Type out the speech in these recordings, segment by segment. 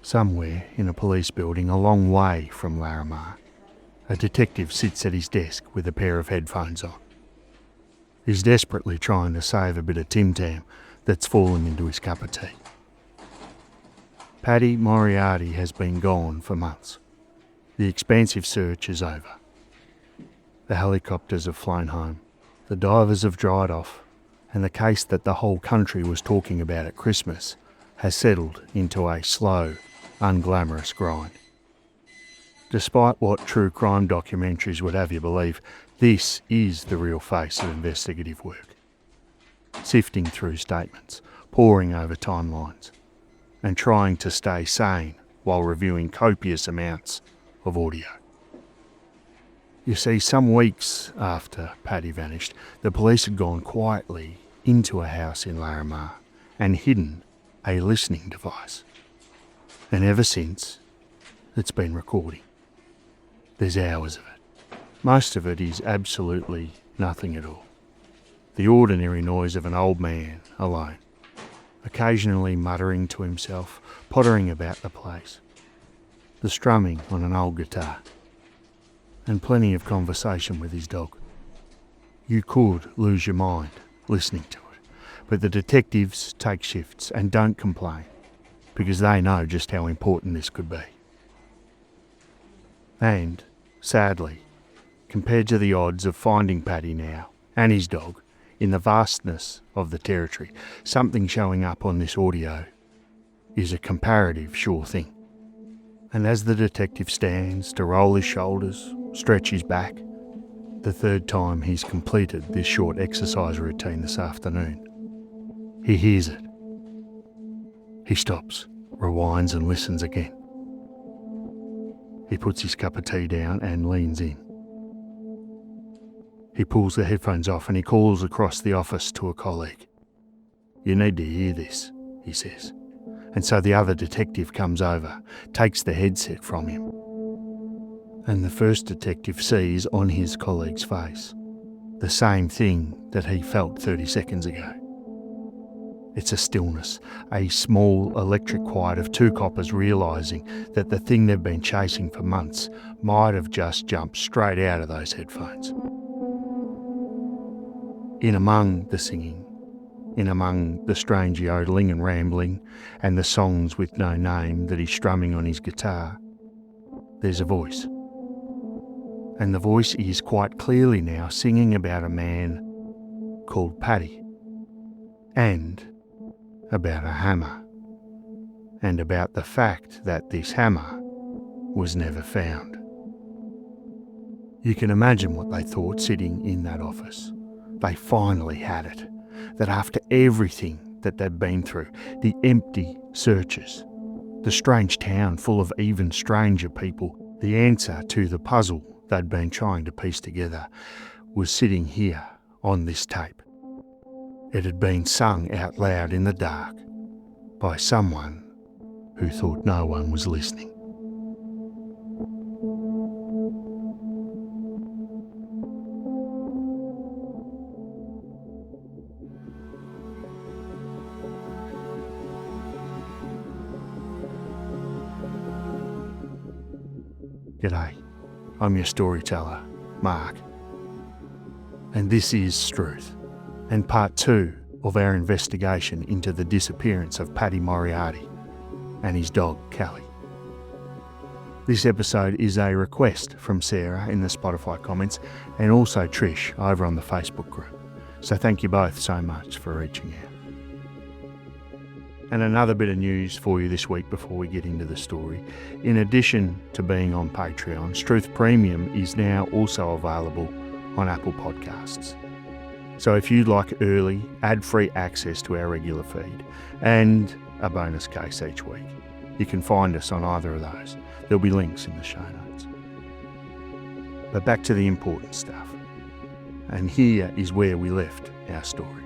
Somewhere in a police building a long way from Larrimah, a detective sits at his desk with a pair of headphones on. He's desperately trying to save a bit of Tim Tam that's fallen into his cup of tea. Paddy Moriarty has been gone for months. The expansive search is over. The helicopters have flown home, the divers have dried off, and the case that the whole country was talking about at Christmas has settled into a slow, unglamorous grind. Despite what true crime documentaries would have you believe, this is the real face of investigative work. Sifting through statements, poring over timelines, and trying to stay sane while reviewing copious amounts of audio. You see, some weeks after Paddy vanished, the police had gone quietly into a house in Larrimah and hidden a listening device. And ever since, it's been recording. There's hours of it. Most of it is absolutely nothing at all. The ordinary noise of an old man alone, occasionally muttering to himself, pottering about the place. The strumming on an old guitar. And plenty of conversation with his dog. You could lose your mind listening to it, but the detectives take shifts and don't complain, because they know just how important this could be. And, sadly, compared to the odds of finding Paddy now, and his dog, in the vastness of the territory, something showing up on this audio is a comparative sure thing. And as the detective stands to roll his shoulders, stretch his back, the third time he's completed this short exercise routine this afternoon, he hears it. He stops, rewinds and listens again. He puts his cup of tea down and leans in. He pulls the headphones off and he calls across the office to a colleague. "You need to hear this," he says. And so the other detective comes over, takes the headset from him. And the first detective sees on his colleague's face the same thing that he felt 30 seconds ago. It's a stillness, a small electric quiet of two coppers realising that the thing they've been chasing for months might have just jumped straight out of those headphones. In among the singing, in among the strange yodeling and rambling and the songs with no name that he's strumming on his guitar, there's a voice. And the voice is quite clearly now singing about a man called Paddy, and about a hammer, and about the fact that this hammer was never found. You can imagine what they thought sitting in that office. They finally had it. That after everything that they'd been through, the empty searches, the strange town full of even stranger people, the answer to the puzzle they'd been trying to piece together was sitting here on this tape. It had been sung out loud in the dark by someone who thought no one was listening. G'day, I'm your storyteller, Mark. And this is Struth, and part 2 of our investigation into the disappearance of Paddy Moriarty and his dog, Kylie. This episode is a request from Sarah in the Spotify comments and also Trish over on the Facebook group. So thank you both so much for reaching out. And another bit of news for you this week before we get into the story. In addition to being on Patreon, Struth Premium is now also available on Apple Podcasts. So if you'd like early, ad-free access to our regular feed and a bonus case each week, you can find us on either of those. There'll be links in the show notes. But back to the important stuff. And here is where we left our story.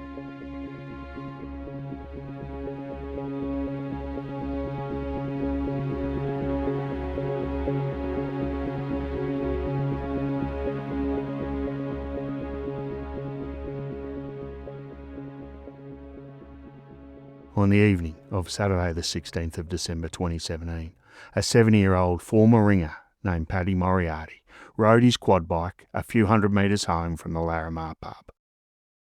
On the evening of Saturday the 16th of December 2017, a 70-year-old former ringer named Paddy Moriarty rode his quad bike a few hundred metres home from the Larrimah pub.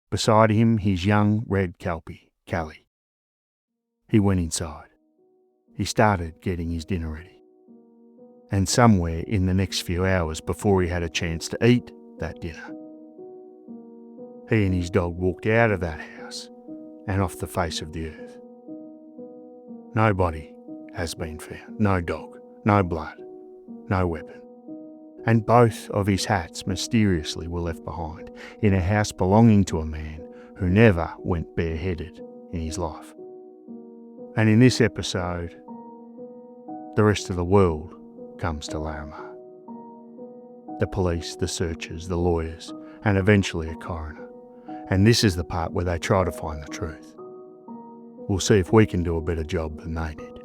Beside him, his young red kelpie, Kylie. He went inside. He started getting his dinner ready. And somewhere in the next few hours before he had a chance to eat that dinner, he and his dog walked out of that house and off the face of the earth. No body has been found, no dog, no blood, no weapon. And both of his hats mysteriously were left behind in a house belonging to a man who never went bareheaded in his life. And in this episode, the rest of the world comes to Larrimah. The police, the searchers, the lawyers, and eventually a coroner. And this is the part where they try to find the truth. We'll see if we can do a better job than they did.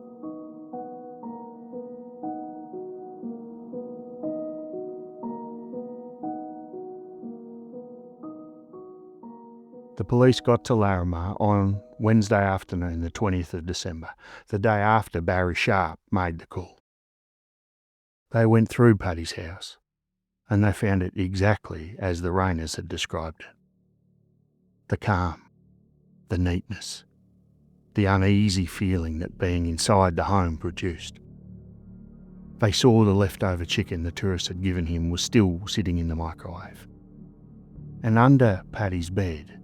The police got to Larrimah on Wednesday afternoon, the 20th of December, the day after Barry Sharp made the call. They went through Paddy's house, and they found it exactly as the Rainers had described it. The calm, the neatness, the uneasy feeling that being inside the home produced. They saw the leftover chicken the tourist had given him was still sitting in the microwave. And under Paddy's bed,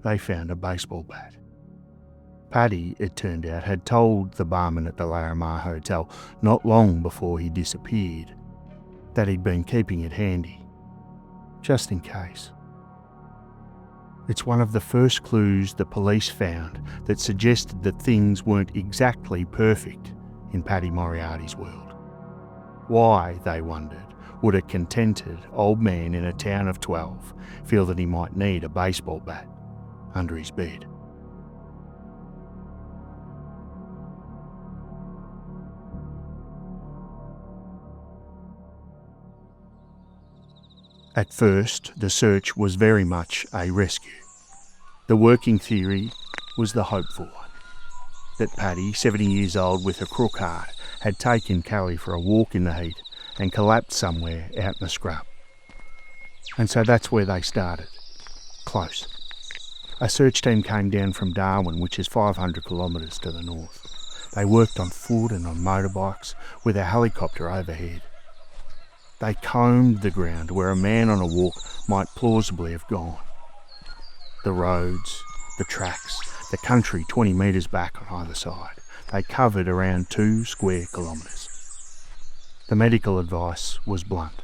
they found a baseball bat. Paddy, it turned out, had told the barman at the Larrimah Hotel not long before he disappeared that he'd been keeping it handy, just in case. It's one of the first clues the police found that suggested that things weren't exactly perfect in Paddy Moriarty's world. Why, they wondered, would a contented old man in a town of 12 feel that he might need a baseball bat under his bed? At first, the search was very much a rescue. The working theory was the hopeful one, that Paddy, 70 years old with a crook heart, had taken Kylie for a walk in the heat and collapsed somewhere out in the scrub. And so that's where they started. Close. A search team came down from Darwin, which is 500 kilometres to the north. They worked on foot and on motorbikes with a helicopter overhead. They combed the ground where a man on a walk might plausibly have gone. The roads, the tracks, the country 20 metres back on either side. They covered around 2 square kilometres. The medical advice was blunt.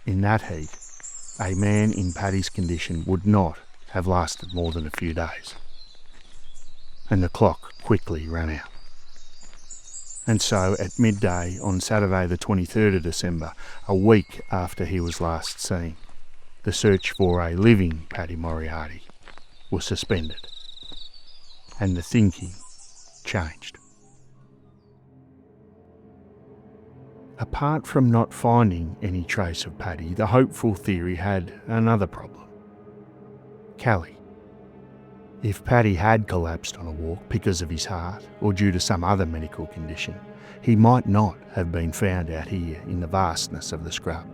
In that heat, a man in Paddy's condition would not have lasted more than a few days. And the clock quickly ran out. And so at midday on Saturday the 23rd of December, a week after he was last seen, the search for a living Paddy Moriarty was suspended. And the thinking changed. Apart from not finding any trace of Paddy, the hopeful theory had another problem. Kylie. If Paddy had collapsed on a walk because of his heart or due to some other medical condition, he might not have been found out here in the vastness of the scrub.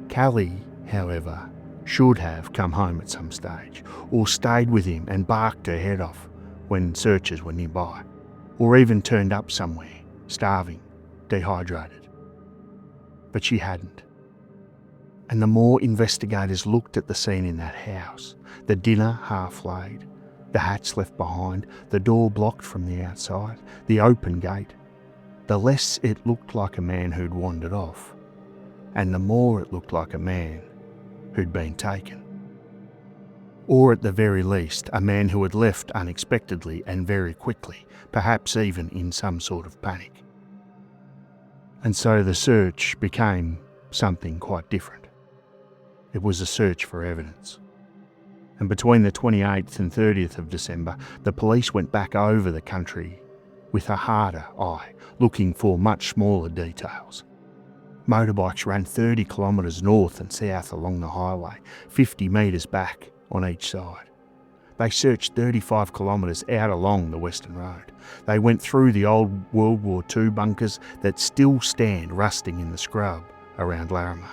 Kylie, however, should have come home at some stage, or stayed with him and barked her head off when searchers were nearby, or even turned up somewhere, starving, dehydrated. But she hadn't. And the more investigators looked at the scene in that house, the dinner half laid, the hats left behind, the door blocked from the outside, the open gate, the less it looked like a man who'd wandered off, and the more it looked like a man who'd been taken. Or at the very least, a man who had left unexpectedly and very quickly, perhaps even in some sort of panic. And so the search became something quite different. It was a search for evidence. And between the 28th and 30th of December, the police went back over the country with a harder eye, looking for much smaller details. Motorbikes ran 30 kilometres north and south along the highway, 50 metres back on each side. They searched 35 kilometres out along the Western Road. They went through the old World War II bunkers that still stand rusting in the scrub around Larrimah.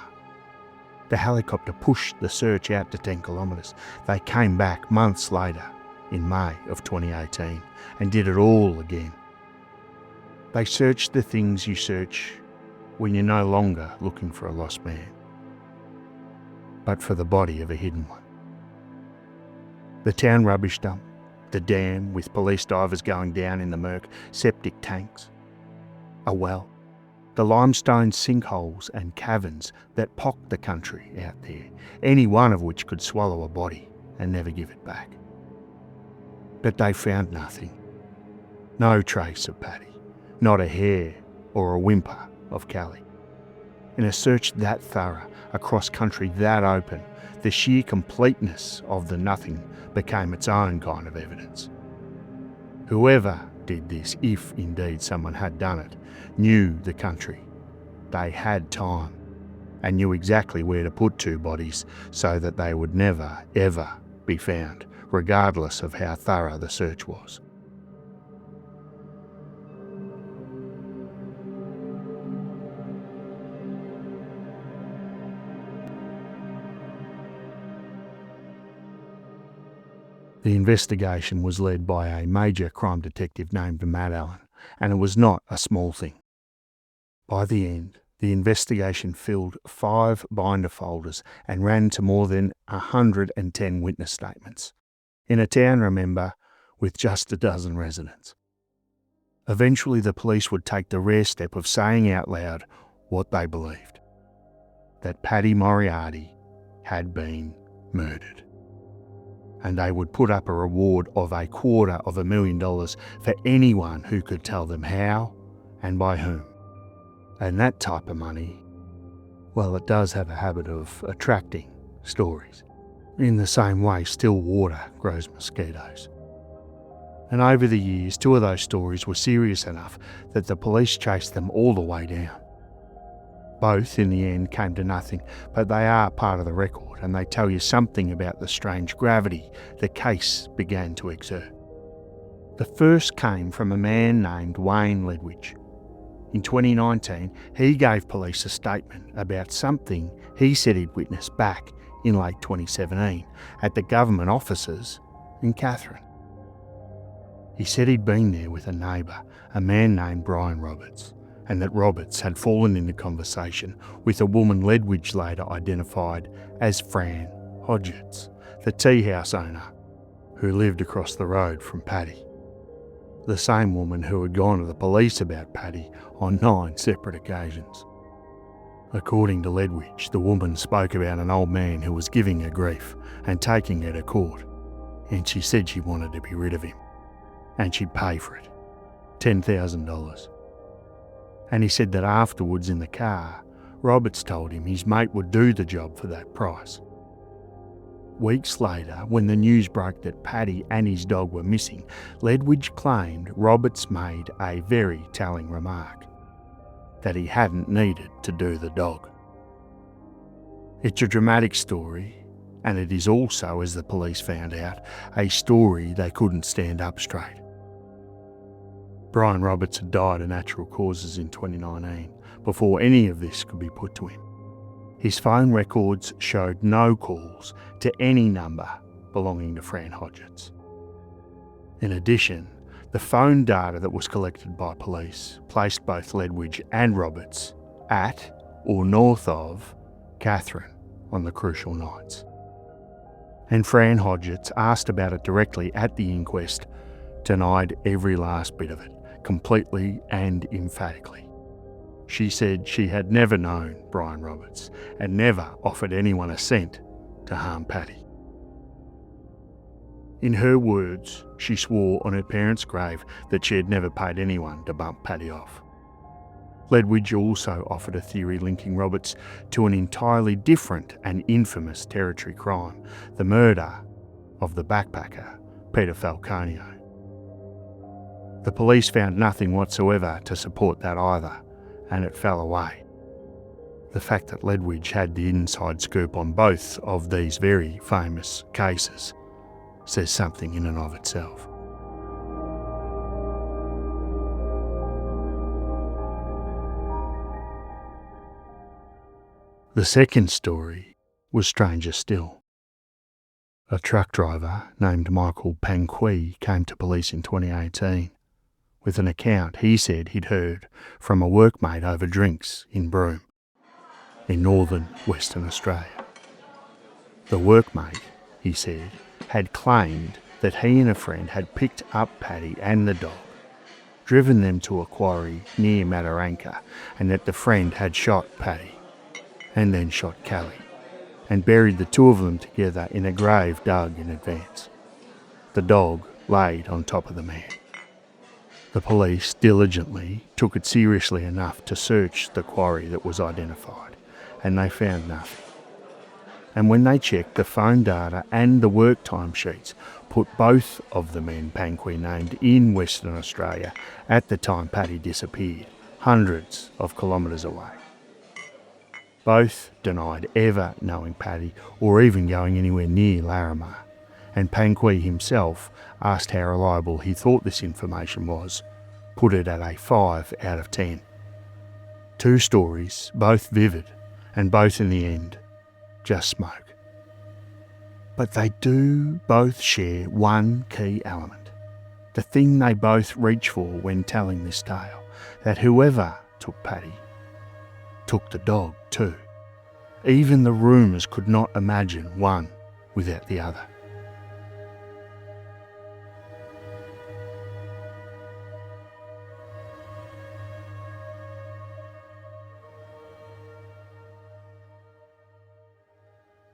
The helicopter pushed the search out to 10 kilometres. They came back months later, in May of 2018, and did it all again. They searched the things you search when you're no longer looking for a lost man, but for the body of a hidden one. The town rubbish dump, the dam with police divers going down in the murk, septic tanks, a well, the limestone sinkholes and caverns that pocked the country out there, any one of which could swallow a body and never give it back. But they found nothing. No trace of Paddy, not a hair or a whimper of Kylie. In a search that thorough, across country that open, the sheer completeness of the nothing became its own kind of evidence. Whoever did this, if indeed someone had done it, knew the country. They had time and knew exactly where to put two bodies so that they would never, ever be found, regardless of how thorough the search was. The investigation was led by a major crime detective named Matt Allen, and it was not a small thing. By the end, the investigation filled 5 binder folders and ran to more than 110 witness statements, in a town, remember, with just a dozen residents. Eventually the police would take the rare step of saying out loud what they believed, that Paddy Moriarty had been murdered. And they would put up a reward of $250,000 for anyone who could tell them how and by whom. And that type of money, well, it does have a habit of attracting stories. In the same way still water grows mosquitoes. And over the years, 2 of those stories were serious enough that the police chased them all the way down. Both, in the end, came to nothing, but they are part of the record, and they tell you something about the strange gravity the case began to exert. The first came from a man named Wayne Ledwidge. In 2019, he gave police a statement about something he said he'd witnessed back in late 2017 at the government offices in Katherine. He said he'd been there with a neighbour, a man named Brian Roberts, and that Roberts had fallen into conversation with a woman Ledwidge later identified as Fran Hodgetts, the tea house owner, who lived across the road from Paddy. The same woman who had gone to the police about Paddy on 9 separate occasions. According to Ledwidge, the woman spoke about an old man who was giving her grief and taking her to court, and she said she wanted to be rid of him, and she'd pay for it, $10,000. And he said that afterwards in the car, Roberts told him his mate would do the job for that price. Weeks later, when the news broke that Paddy and his dog were missing, Ledwidge claimed Roberts made a very telling remark, that he hadn't needed to do the dog. It's a dramatic story, and it is also, as the police found out, a story they couldn't stand up straight. Brian Roberts had died of natural causes in 2019, before any of this could be put to him. His phone records showed no calls to any number belonging to Fran Hodgetts. In addition, the phone data that was collected by police placed both Ledwidge and Roberts at or north of Katherine on the crucial nights. And Fran Hodgetts, asked about it directly at the inquest, denied every last bit of it, completely and emphatically. She said she had never known Brian Roberts and never offered anyone a cent to harm Paddy. In her words, she swore on her parents' grave that she had never paid anyone to bump Paddy off. Ledwidge also offered a theory linking Roberts to an entirely different and infamous territory crime, the murder of the backpacker, Peter Falconio. The police found nothing whatsoever to support that either, and it fell away. The fact that Ledwidge had the inside scoop on both of these very famous cases says something in and of itself. The second story was stranger still. A truck driver named Michael Panqui came to police in 2018 with an account he said he'd heard from a workmate over drinks in Broome, in northern Western Australia. The workmate, he said, had claimed that he and a friend had picked up Paddy and the dog, driven them to a quarry near Mataranka, and that the friend had shot Paddy and then shot Kylie, and buried the two of them together in a grave dug in advance. The dog laid on top of the man. The police diligently took it seriously enough to search the quarry that was identified, and they found nothing. And when they checked the phone data and the work timesheets, put both of the men Panqui named in Western Australia at the time Paddy disappeared, hundreds of kilometres away. Both denied ever knowing Paddy or even going anywhere near Larrimah, and Panqui himself, asked how reliable he thought this information was, put it at a 5 out of 10. Two stories, both vivid, and both in the end just smoke. But they do both share one key element, the thing they both reach for when telling this tale, that whoever took Paddy took the dog too. Even the rumours could not imagine one without the other.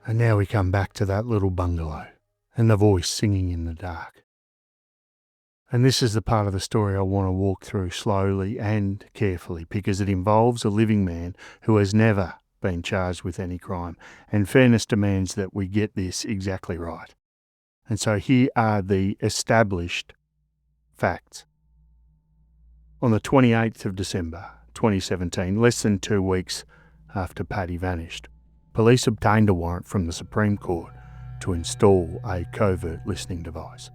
And now we come back to that little bungalow and the voice singing in the dark. And this is the part of the story I want to walk through slowly and carefully, because it involves a living man who has never been charged with any crime, and fairness demands that we get this exactly right. And so here are the established facts. On the 28th of December 2017, less than 2 weeks after Paddy vanished, police obtained a warrant from the Supreme Court to install a covert listening device.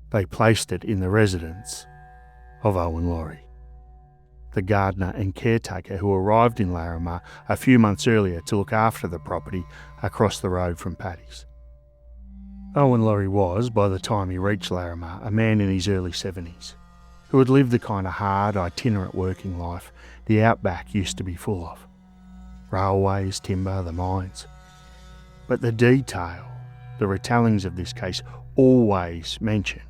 They placed it in the residence of Owen Laurie, the gardener and caretaker who arrived in Larrimah a few months earlier to look after the property across the road from Paddy's. Owen Laurie was, by the time he reached Larrimah, a man in his early 70s, who had lived the kind of hard, itinerant working life the outback used to be full of. Railways, timber, the mines. But the detail, the retellings of this case always mention,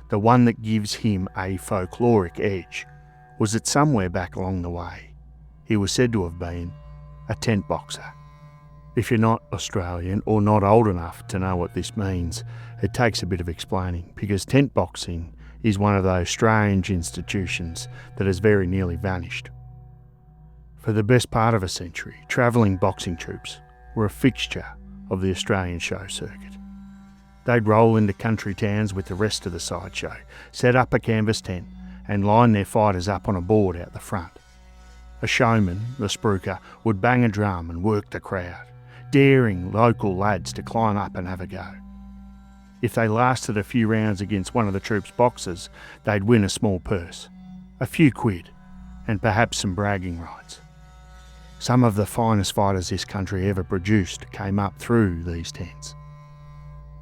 the one that gives him a folkloric edge, was that somewhere back along the way, he was said to have been a tent boxer. If you're not Australian or not old enough to know what this means, it takes a bit of explaining, because tent boxing is one of those strange institutions that has very nearly vanished. For the best part of a century, travelling boxing troupes were a fixture of the Australian show circuit. They'd roll into country towns with the rest of the sideshow, set up a canvas tent, and line their fighters up on a board out the front. A showman, the spruiker, would bang a drum and work the crowd, daring local lads to climb up and have a go. If they lasted a few rounds against one of the troupe's boxers, they'd win a small purse, a few quid, and perhaps some bragging rights. Some of the finest fighters this country ever produced came up through these tents.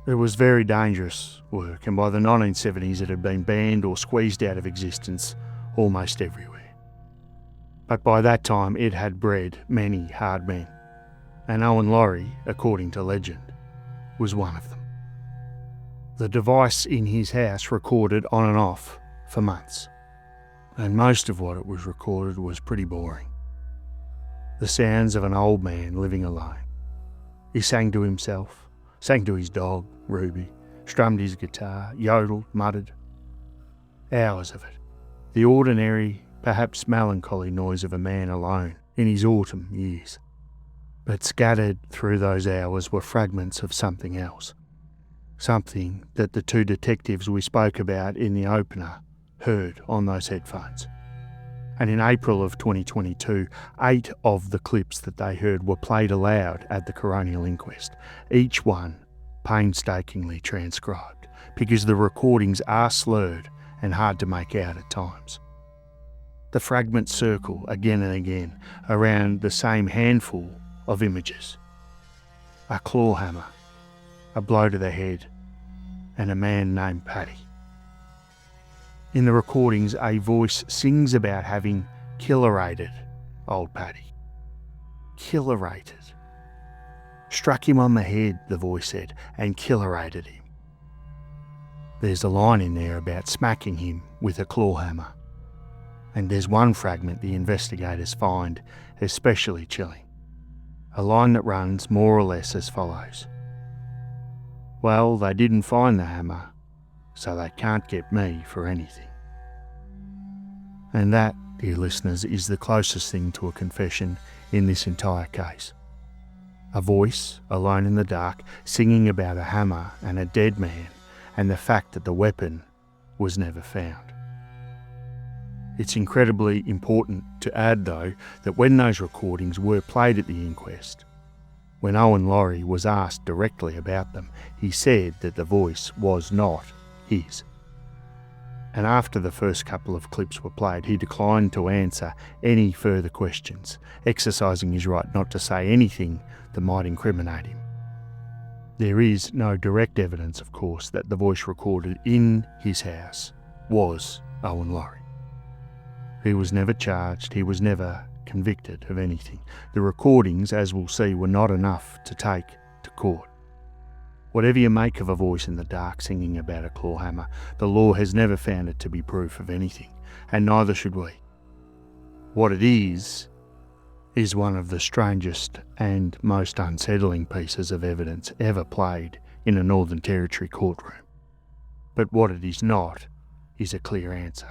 It was very dangerous work, and by the 1970s it had been banned or squeezed out of existence almost everywhere. But by that time it had bred many hard men, and Owen Laurie, according to legend, was one of them. The device in his house recorded on and off for months, and most of what it was recorded was pretty boring. The sounds of an old man living alone. He sang to himself, sang to his dog, Ruby, strummed his guitar, yodeled, muttered. Hours of it. The ordinary, perhaps melancholy noise of a man alone in his autumn years. But scattered through those hours were fragments of something else. Something that the two detectives we spoke about in the opener heard on those headphones. And in April of 2022, 8 of the clips that they heard were played aloud at the coronial inquest, each one painstakingly transcribed, because the recordings are slurred and hard to make out at times. The fragments circle again and again around the same handful of images. A claw hammer, a blow to the head, and a man named Paddy. In the recordings, a voice sings about having killerated old Paddy. Killerated. Struck him on the head, the voice said, and killerated him. There's a line in there about smacking him with a claw hammer. And there's one fragment the investigators find especially chilling. A line that runs more or less as follows. Well, they didn't find the hammer, so they can't get me for anything. And that, dear listeners, is the closest thing to a confession in this entire case. A voice, alone in the dark, singing about a hammer and a dead man, and the fact that the weapon was never found. It's incredibly important to add, though, that when those recordings were played at the inquest, when Owen Laurie was asked directly about them, he said that the voice was not his. And after the first couple of clips were played, he declined to answer any further questions, exercising his right not to say anything that might incriminate him. There is no direct evidence, of course, that the voice recorded in his house was Owen Laurie. He was never charged, he was never convicted of anything. The recordings, as we'll see, were not enough to take to court. Whatever you make of a voice in the dark singing about a claw hammer, the law has never found it to be proof of anything, and neither should we. What it is one of the strangest and most unsettling pieces of evidence ever played in a Northern Territory courtroom. But what it is not is a clear answer.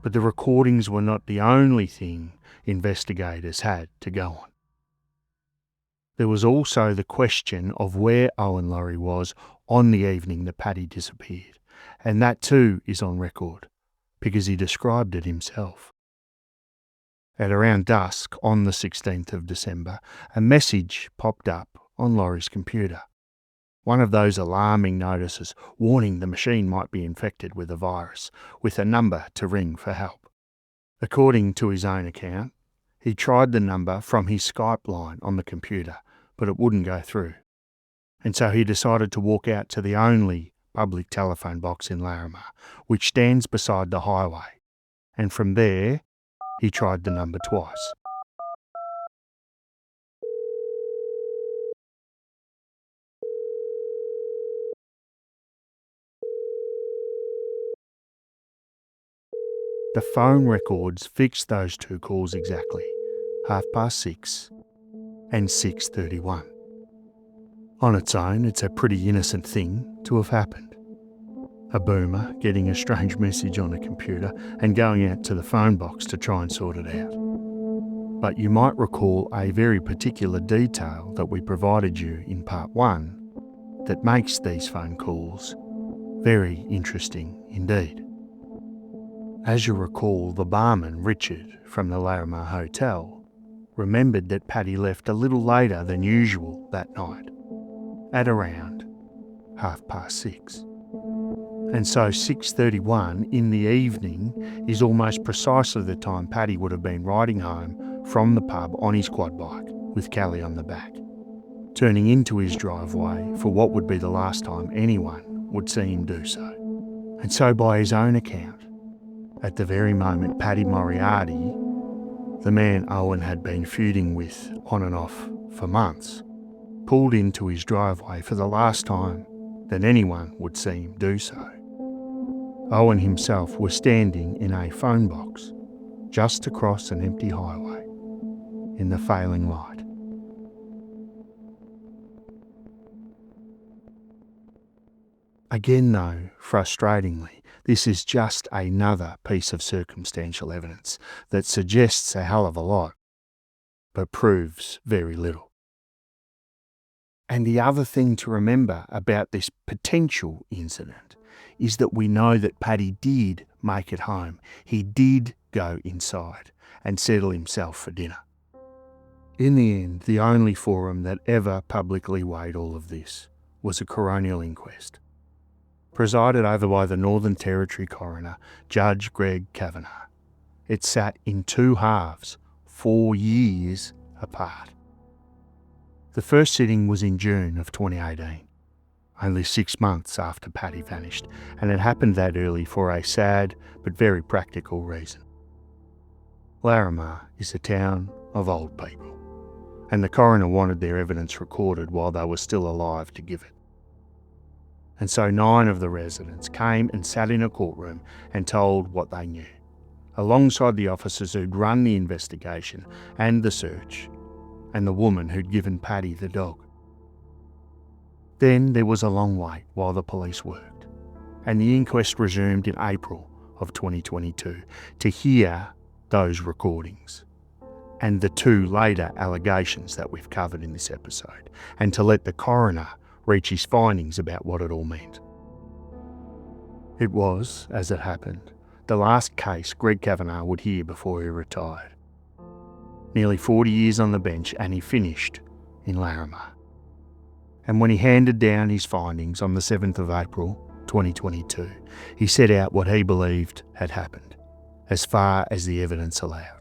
But the recordings were not the only thing investigators had to go on. There was also the question of where Owen Laurie was on the evening that Paddy disappeared, and that too is on record, because he described it himself. At around dusk on the 16th of December, a message popped up on Laurie's computer. One of those alarming notices warning the machine might be infected with a virus, with a number to ring for help. According to his own account, he tried the number from his Skype line on the computer, but it wouldn't go through. And so he decided to walk out to the only public telephone box in Larrimah, which stands beside the highway. And from there, he tried the number twice. The phone records fixed those two calls exactly, 6:30 and 6:31. On its own, it's a pretty innocent thing to have happened. A boomer getting a strange message on a computer and going out to the phone box to try and sort it out. But you might recall a very particular detail that we provided you in part 1 that makes these phone calls very interesting indeed. As you recall, the barman, Richard, from the Larrimah Hotel, remembered that Paddy left a little later than usual that night, at around 6:30. And so 6:31 in the evening is almost precisely the time Paddy would have been riding home from the pub on his quad bike with Kylie on the back, turning into his driveway for what would be the last time anyone would see him do so. And so by his own account, at the very moment Paddy Moriarty, the man Owen had been feuding with on and off for months, pulled into his driveway for the last time that anyone would see him do so, Owen himself was standing in a phone box just across an empty highway in the failing light. Again though, frustratingly, this is just another piece of circumstantial evidence that suggests a hell of a lot, but proves very little. And the other thing to remember about this potential incident is that we know that Paddy did make it home. He did go inside and settle himself for dinner. In the end, the only forum that ever publicly weighed all of this was a coronial inquest, presided over by the Northern Territory coroner, Judge Greg Kavanagh. It sat in two halves, 4 years apart. The first sitting was in June of 2018, only 6 months after Paddy vanished, and it happened that early for a sad but very practical reason. Larrimah is a town of old people, and the coroner wanted their evidence recorded while they were still alive to give it. And so 9 of the residents came and sat in a courtroom and told what they knew, alongside the officers who'd run the investigation and the search, and the woman who'd given Paddy the dog. Then there was a long wait while the police worked, and the inquest resumed in April of 2022 to hear those recordings and the 2 later allegations that we've covered in this episode, and to let the coroner reach his findings about what it all meant. It was, as it happened, the last case Greg Kavanagh would hear before he retired. Nearly 40 years on the bench, and he finished in Larrimah. And when he handed down his findings on the 7th of April 2022, he set out what he believed had happened, as far as the evidence allowed.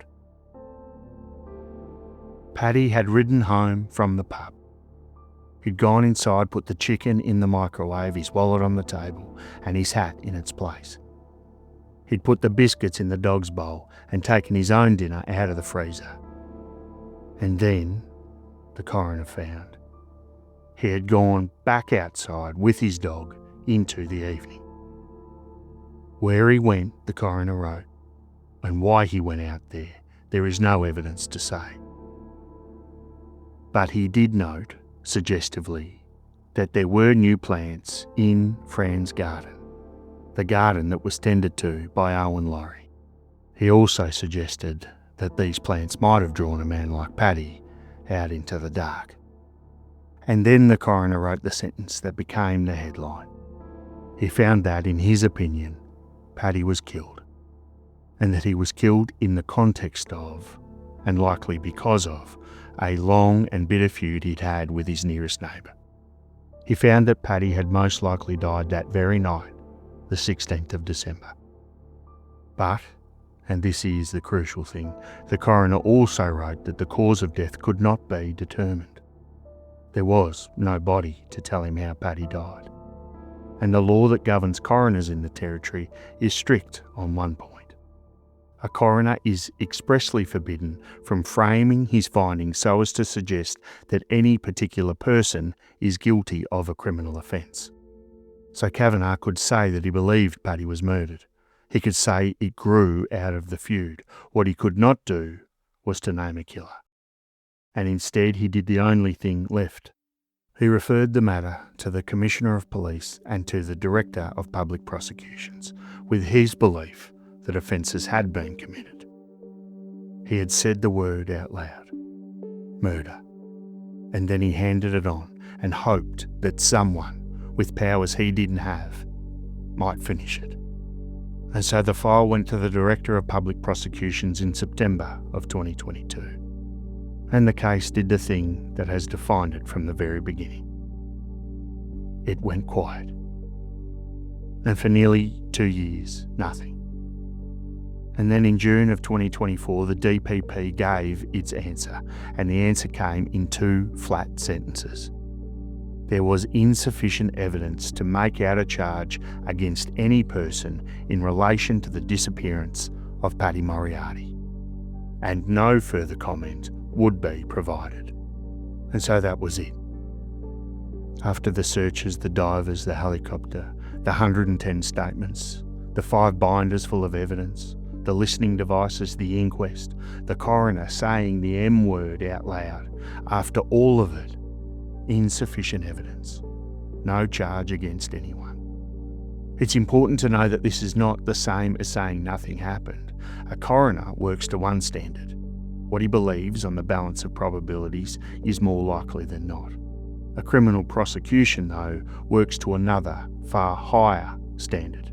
Paddy had ridden home from the pub. He'd gone inside, put the chicken in the microwave, his wallet on the table, and his hat in its place. He'd put the biscuits in the dog's bowl and taken his own dinner out of the freezer. And then, the coroner found, he had gone back outside with his dog into the evening. Where he went, the coroner wrote, and why he went out there is no evidence to say. But he did note, suggestively, that there were new plants in Fran's garden, the garden that was tended to by Owen Laurie. He also suggested that these plants might have drawn a man like Paddy out into the dark. And then the coroner wrote the sentence that became the headline. He found that, in his opinion, Paddy was killed, and that he was killed in the context of, and likely because of, a long and bitter feud he'd had with his nearest neighbour. He found that Paddy had most likely died that very night, the 16th of December. But, and this is the crucial thing, the coroner also wrote that the cause of death could not be determined. There was no body to tell him how Paddy died. And the law that governs coroners in the Territory is strict on one point. A coroner is expressly forbidden from framing his findings so as to suggest that any particular person is guilty of a criminal offence. So Kavanagh could say that he believed Paddy was murdered. He could say it grew out of the feud. What he could not do was to name a killer. And instead he did the only thing left. He referred the matter to the Commissioner of Police and to the Director of Public Prosecutions, with his belief that offences had been committed. He had said the word out loud, murder, and then he handed it on and hoped that someone, with powers he didn't have, might finish it. And so the file went to the Director of Public Prosecutions in September of 2022. And the case did the thing that has defined it from the very beginning. It went quiet. And for nearly 2 years, nothing. And then in June of 2024, the DPP gave its answer, and the answer came in 2 flat sentences. There was insufficient evidence to make out a charge against any person in relation to the disappearance of Paddy Moriarty, and no further comment would be provided. And so that was it. After the searches, the divers, the helicopter, the 110 statements, the 5 binders full of evidence, the listening devices, the inquest, the coroner saying the M word out loud, after all of it, insufficient evidence. No charge against anyone. It's important to know that this is not the same as saying nothing happened. A coroner works to one standard. What he believes on the balance of probabilities is more likely than not. A criminal prosecution, though, works to another, far higher standard.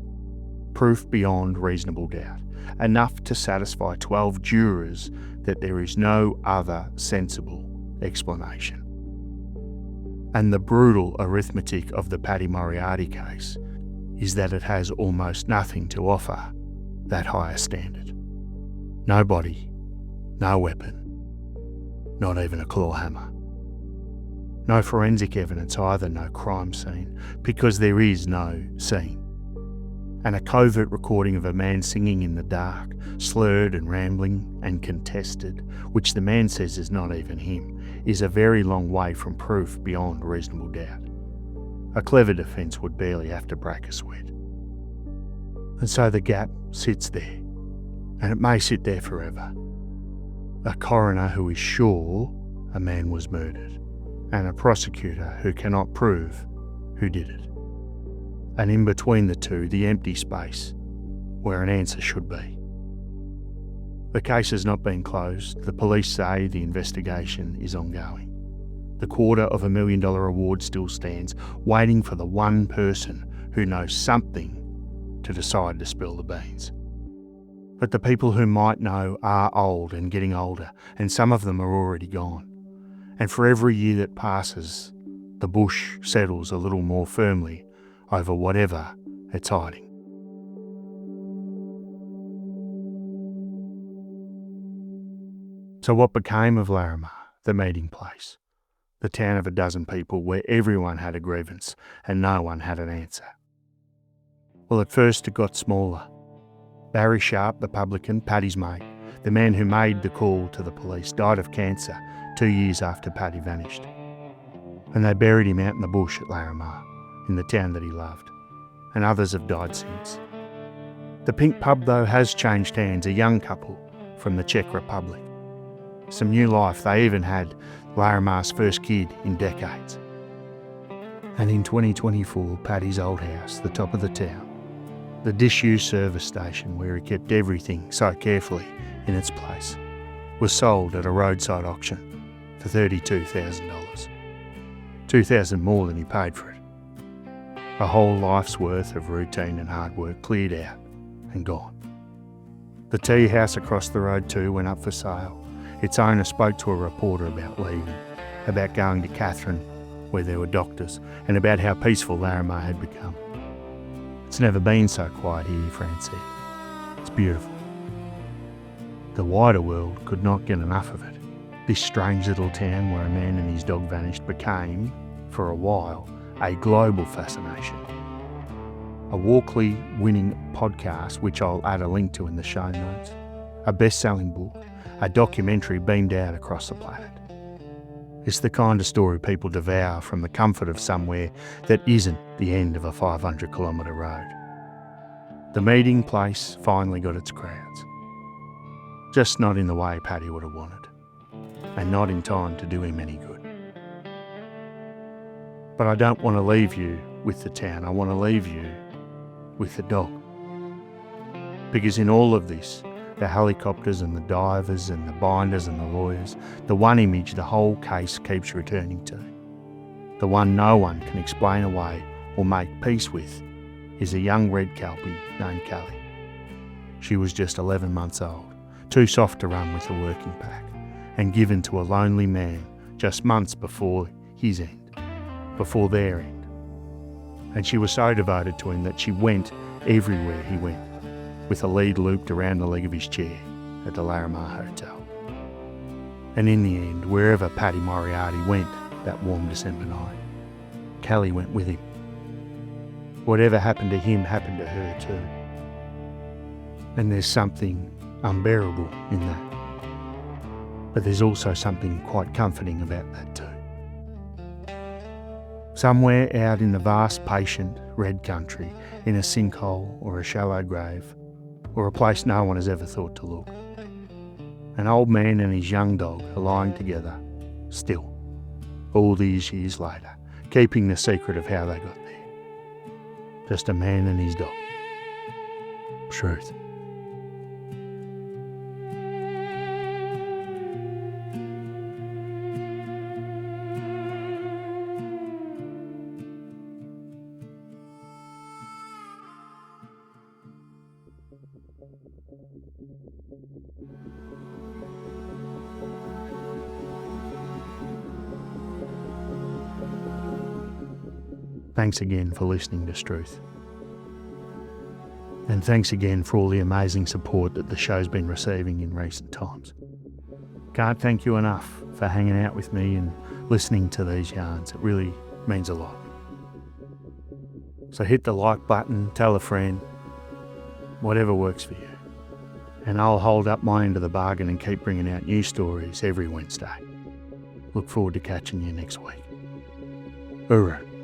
Proof beyond reasonable doubt. enough to satisfy 12 jurors that there is no other sensible explanation. And the brutal arithmetic of the Paddy Moriarty case is that it has almost nothing to offer that higher standard. No body, no weapon, not even a claw hammer. No forensic evidence either, no crime scene, because there is no scene. And a covert recording of a man singing in the dark, slurred and rambling and contested, which the man says is not even him, is a very long way from proof beyond reasonable doubt. A clever defence would barely have to break a sweat. And so the gap sits there, and it may sit there forever. A coroner who is sure a man was murdered, and a prosecutor who cannot prove who did it. And in between the two, the empty space where an answer should be. The case has not been closed. The police say the investigation is ongoing. The $250,000 award still stands, waiting for the one person who knows something to decide to spill the beans. But the people who might know are old and getting older, and some of them are already gone. And for every year that passes, the bush settles a little more firmly over whatever it's hiding. So what became of Larrimah, the meeting place? The town of a dozen people where everyone had a grievance and no one had an answer. Well, at first it got smaller. Barry Sharp, the publican, Paddy's mate, the man who made the call to the police, died of cancer 2 years after Paddy vanished. And they buried him out in the bush at Larrimah, in the town that he loved. And others have died since. The Pink Pub, though, has changed hands, a young couple from the Czech Republic. Some new life. They even had Larrimah's first kid in decades. And in 2024, Paddy's old house, the top of the town, the disused service station where he kept everything so carefully in its place, was sold at a roadside auction for $32,000. $2,000 more than he paid for it. A whole life's worth of routine and hard work cleared out and gone. The tea house across the road too went up for sale. Its owner spoke to a reporter about leaving, about going to Catherine, where there were doctors, and about how peaceful Larrimah had become. It's never been so quiet here, Fran said. It's beautiful. The wider world could not get enough of it. This strange little town where a man and his dog vanished became, for a while, a global fascination. A Walkley winning podcast, which I'll add a link to in the show notes, a best-selling book, a documentary beamed out across the planet. It's the kind of story people devour from the comfort of somewhere that isn't the end of a 500-kilometre road. The meeting place finally got its crowds. Just not in the way Paddy would have wanted, and not in time to do him any good. But I don't want to leave you with the town. I want to leave you with the dog. Because in all of this, the helicopters and the divers and the binders and the lawyers, the one image the whole case keeps returning to, the one no one can explain away or make peace with, is a young red kelpie named Kylie. She was just 11 months old, too soft to run with a working pack, and given to a lonely man just months before his end, before their end. And she was so devoted to him that she went everywhere he went, with a lead looped around the leg of his chair at the Larrimah Hotel. And in the end, wherever Paddy Moriarty went that warm December night, Kylie went with him. Whatever happened to him happened to her too. And there's something unbearable in that. But there's also something quite comforting about that too. Somewhere out in the vast, patient, red country, in a sinkhole or a shallow grave, or a place no one has ever thought to look, an old man and his young dog are lying together, still, all these years later, keeping the secret of how they got there. Just a man and his dog. Truth. Thanks again for listening to Struth. And thanks again for all the amazing support that the show's been receiving in recent times. Can't thank you enough for hanging out with me and listening to these yarns. It really means a lot. So hit the like button, tell a friend, whatever works for you. And I'll hold up my end of the bargain and keep bringing out new stories every Wednesday. Look forward to catching you next week. Hooroo.